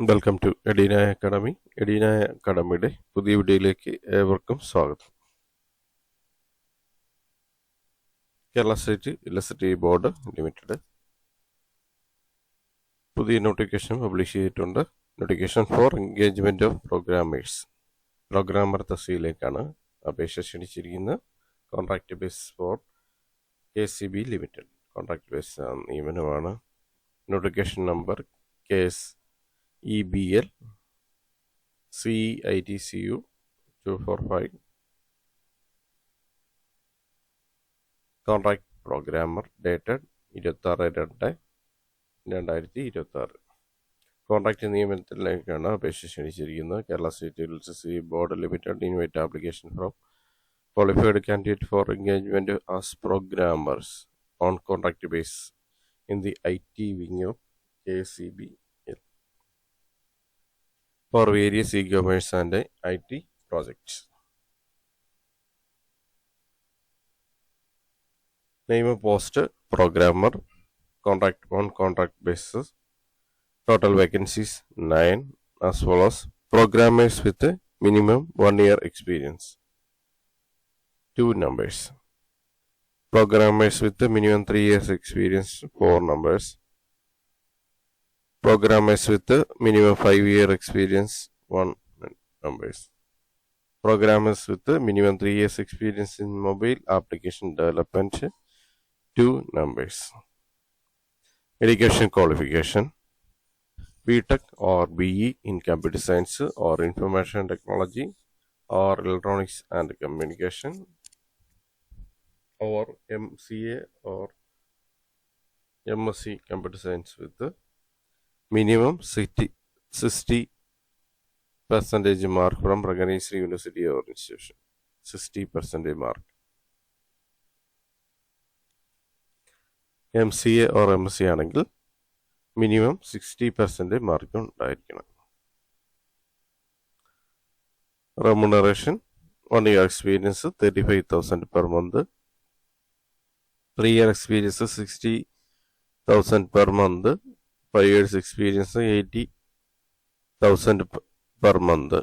Welcome to Edina academy. Edina അക്കാഡമിയുടെ പുതിയ വീഡിയോയിലേക്ക് ഏവർക്കും സ്വാഗതം. Kerala state electricity board limited പുതിയ നോട്ടിഫിക്കേഷൻ പബ്ലിഷ് ചെയ്തിട്ടുണ്ട്. Notification for engagement of programmers. Programmer തസ്തികയിലേക്കാണ് അപേക്ഷ ക്ഷണിച്ചിരിക്കുന്നത്. Contract base for KCB limited. Contract base നിയമനമാണ്. Notification number KSEBL CEITCU 245. Contract programmer dated 26/2/2026. Contract നിയമനത്തിലേക്കാണ് അപേക്ഷ ക്ഷണിച്ചിരിക്കുന്നത്. Kerala state electricity board limited invite application from qualified candidate for engagement as programmers on contract base in the IT wing of KCBL for various e-commerce and IT projects. Name of post programmer, contract on contract basis. Total vacancies 9 as follows. Programmers with a minimum 1 year experience. 2 numbers. Programmers with a minimum 3 years experience 4 numbers. Programmers with a minimum 5-year experience 1 numbers. Programmers with a minimum 3 years experience in mobile application development 2 numbers. Education qualification BTech or BE in computer science or information technology or electronics and communication, or MCA or MSc computer science with the minimum 60% mark from recognized university or institution. 60% mark. MCA or MSc ആണെങ്കിൽ minimum 60% mark ഉണ്ടായിരിക്കണം. Remuneration 1 year experience 35,000 per month. 3 year experience 60,000 per month. 5 years experience 80,000 per month.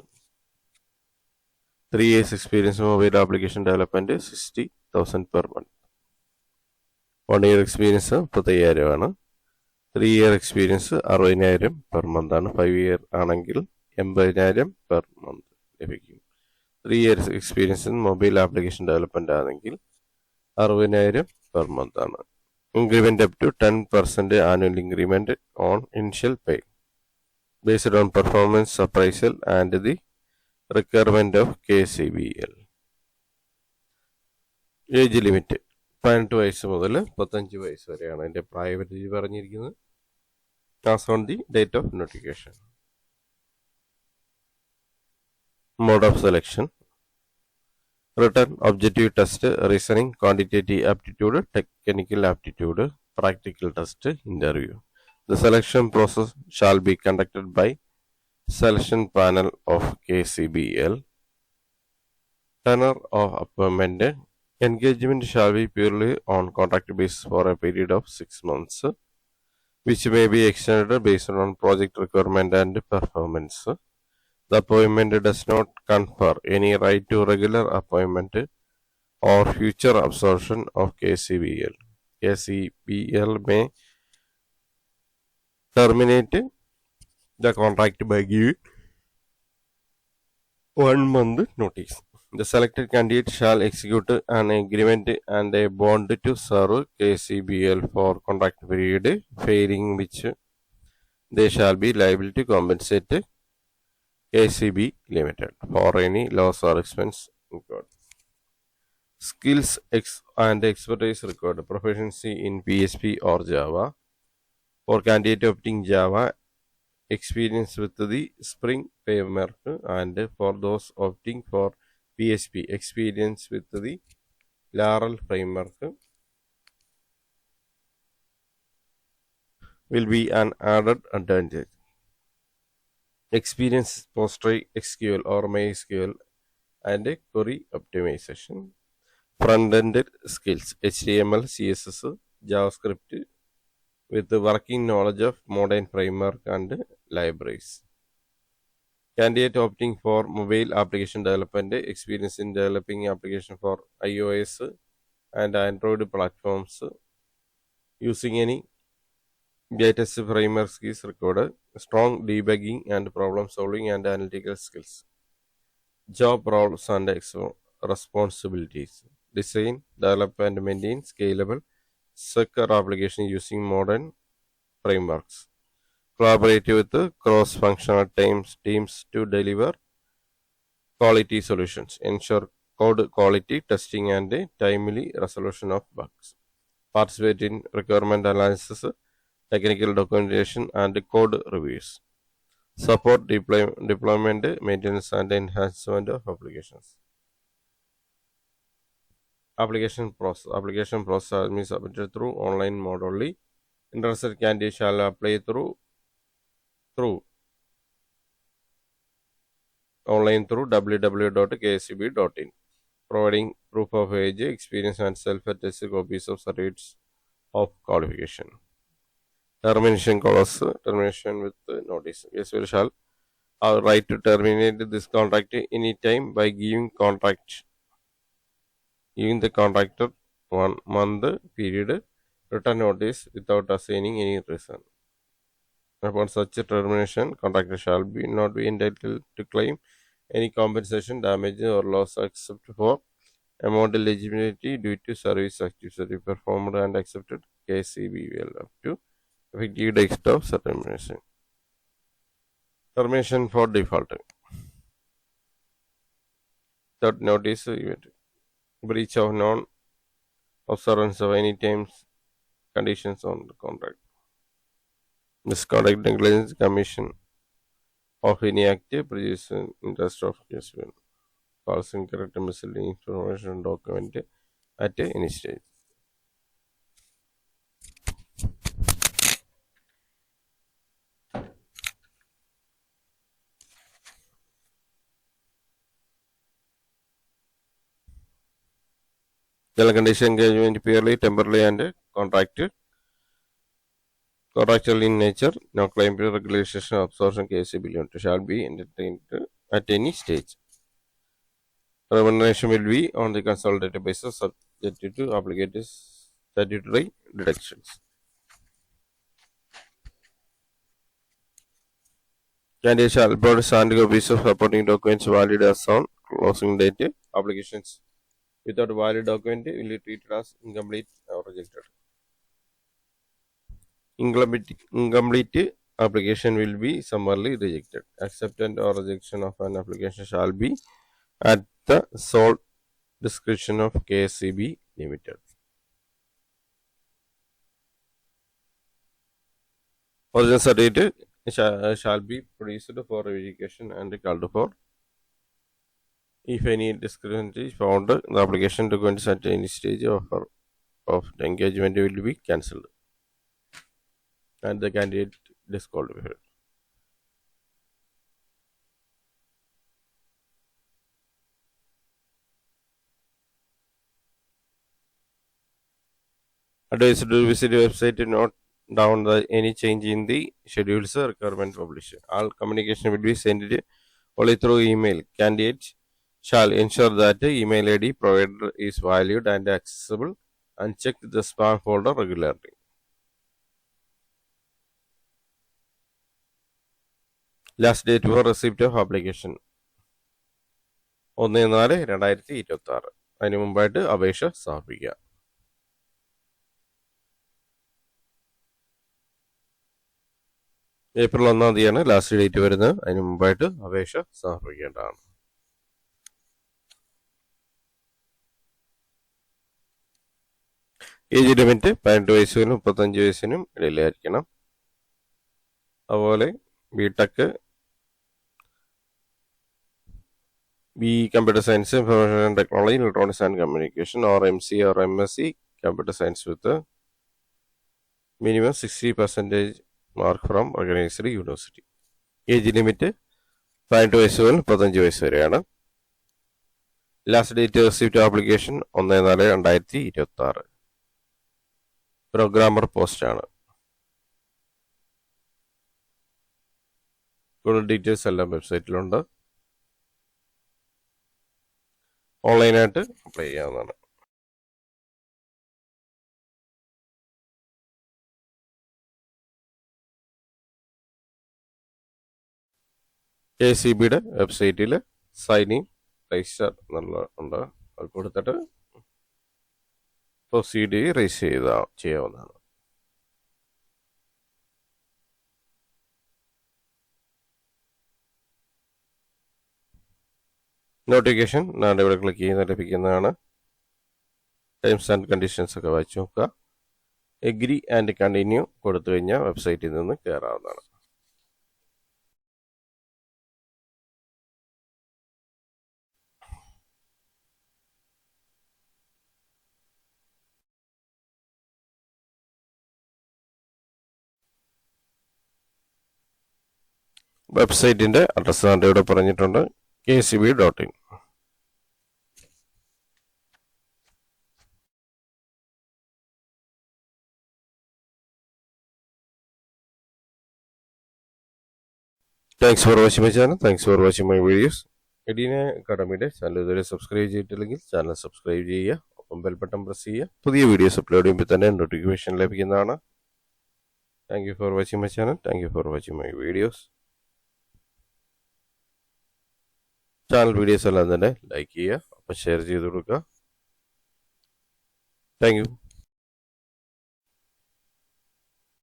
3 years experience mobile application development 60,000 per month. 1 year experience 35,000 ആണ്. 3 year experience 60,000 per month ആണ്. 5 year ആണെങ്കിൽ 80,000 per month ലഭിക്കും. 3 years experience in mobile application development ആണെങ്കിൽ 60,000 per month ആണ്. Increment up to 10% annual increment on initial pay based on performance appraisal and the requirement of KCBL. Age limit 18 വയസ്സ് മുതൽ 35 വയസ്സ് വരെയാണ് അതിൻ്റെ പ്രായപരിധി പറഞ്ഞിരിക്കുന്നത്. as on the date of notification. Mode of selection: written objective test, reasoning, quantitative aptitude, technical aptitude, practical test, interview. The selection process shall be conducted by selection panel of KCBL. Tenure of appointment: engagement shall be purely on contract basis for a period of 6 months, which may be extended based on project requirement and performance. The appointment does not confer any right to regular appointment or future absorption of KCBL. KCBL may terminate the contract by giving 1 month notice. The selected candidate shall execute an agreement and a bond to serve KCBL for contract period, failing which they shall be liable to compensate KCB Limited for any loss or expense incurred. Skills and expertise required: proficiency in PHP or Java. For candidate opting Java, experience with the Spring framework, and for those opting for PHP, experience with the Laravel framework will be an added advantage. Experience PostgreSQL or MySQL and query optimization. Front-end skills: HTML, CSS, JavaScript, with the working knowledge of modern framework and libraries. Candidate opting for mobile application development, experience in developing application for iOS and Android platforms using any latest frameworks is required. Strong debugging and problem solving and analytical skills. Job roles and responsibilities. Design, develop and maintain scalable, secure application using modern frameworks. Collaborate with cross-functional teams to deliver quality solutions. Ensure code quality testing and timely resolution of bugs. Participate in requirement analysis, technical documentation and code reviews. Support deployment, maintenance and enhancement of applications. Application process means submitted through online mode only. Interested candidate shall apply through online through www.kscb.in, providing proof of age, experience and self-attested copies of certificates of qualification. Termination clause, termination with notice. KSBL shall have right to terminate this contract any time by giving the contractor 1 month period written notice without assigning any reason. Upon such a termination, contractor shall not be entitled to claim any compensation, damage or loss except for amount eligibility due to service activity performed and accepted KCBL up to effective date of termination. Termination for default. Third notice event. Breach of non-observance of any terms, conditions on the contract. Misconduct, negligence, commission of any act, prejudice in interest of KSBL. False, incorrect, misleading information document at any stage. General condition engagement purely temporary and contractual in nature. No claim to regulation of absorption KSBL shall be entertained at any stage. Remuneration will be on the consolidated basis subject to obligatory statutory deductions. Candidate shall upload signed copies of supporting documents valid as on closing date. Applications without valid document will be treated as incomplete or rejected. Incomplete application will be summarily rejected. Acceptance or rejection of an application shall be at the sole discretion of KSCB Limited. Original certificate shall be produced for verification and called for. If any discrepancy is found, the application documents at any stage of the engagement will be cancelled and the candidate disqualified. Advice to visit the website to note down any change in the schedules requirement published. All communication will be sent only through email. Candidates shall ensure that the email ID provided is valid and accessible and check the spam folder regularly. Last date for receipt of application 1/4/2026. അതിന് മുമ്പായിട്ട് അപേക്ഷ സമർപ്പിക്കുക. April 1 തീയതിയാണ് last date വരുന്നത്. അതിന് മുമ്പായിട്ട് അപേക്ഷ സമർപ്പിക്കേണ്ടതാണ്. Age limit 18 വയസ്സിനും 35 വയസ്സിനും ഇടയിലായിരിക്കണം. അതുപോലെ BTech, Computer Science, Information Technology, Electronics and Communication, or MC or MSc Computer Science with a minimum 60% mark from recognized university. Age limit 18 വയസ്സ് മുതൽ 35 വയസ്സ് വരെയാണ്. Last date receipt application 1/4/2026. Programmer പോസ്റ്റാണ്. കൂടുതൽ ഡീറ്റെയിൽസ് എല്ലാം വെബ്സൈറ്റിലുണ്ട്. ഓൺലൈനായിട്ട് അപ്ലൈ ചെയ്യാവുന്നതാണ്. KCBയുടെ വെബ്സൈറ്റിൽ സൈൻ ഇൻ രജിസ്റ്റർ എന്നുള്ള ഉണ്ട്. അത് കൊടുത്തിട്ട് പ്രൊസീഡ് രജിസ്റ്റർ ചെയ്യാവുന്നതാണ്. നോട്ടിഫിക്കേഷൻ ഞാൻ ഇവിടെ ക്ലിക്ക് ചെയ്യുന്ന ലഭിക്കുന്നതാണ്. ടേംസ് ആൻഡ് കണ്ടീഷൻസ് ഒക്കെ വായിച്ചു നോക്കുക. എഗ്രി ആൻഡ് കണ്ടിന്യൂ കൊടുത്തു കഴിഞ്ഞാൽ വെബ്സൈറ്റിൽ നിന്ന് കയറാവുന്നതാണ്. വെബ്സൈറ്റിന്റെ അഡ്രസ്സ് ഇവിടെ പറഞ്ഞിട്ടുണ്ട്, kcb.in. Thanks for watching my channel. Thanks for watching my videos. Edina അക്കാഡമിയുടെ ചാനൽ ഇതുവരെ സബ്സ്ക്രൈബ് ചെയ്തിട്ടില്ലെങ്കിൽ ചാനൽ സബ്സ്ക്രൈബ് ചെയ്യുക. ഒപ്പം ബെൽ ബട്ടൺ പ്രസ് ചെയ്യുക. പുതിയ വീഡിയോസ് അപ്ലോഡ് ചെയ്യുമ്പോൾ തന്നെ നോട്ടിഫിക്കേഷൻ ലഭിക്കുന്നതാണ്. Thank you for watching my channel. Thank you for watching my videos. Channel videos എല്ലാം തന്നെ ലൈക്ക് ചെയ്യുക, അപ്പം ഷെയർ ചെയ്ത് കൊടുക്കുക. Thank you.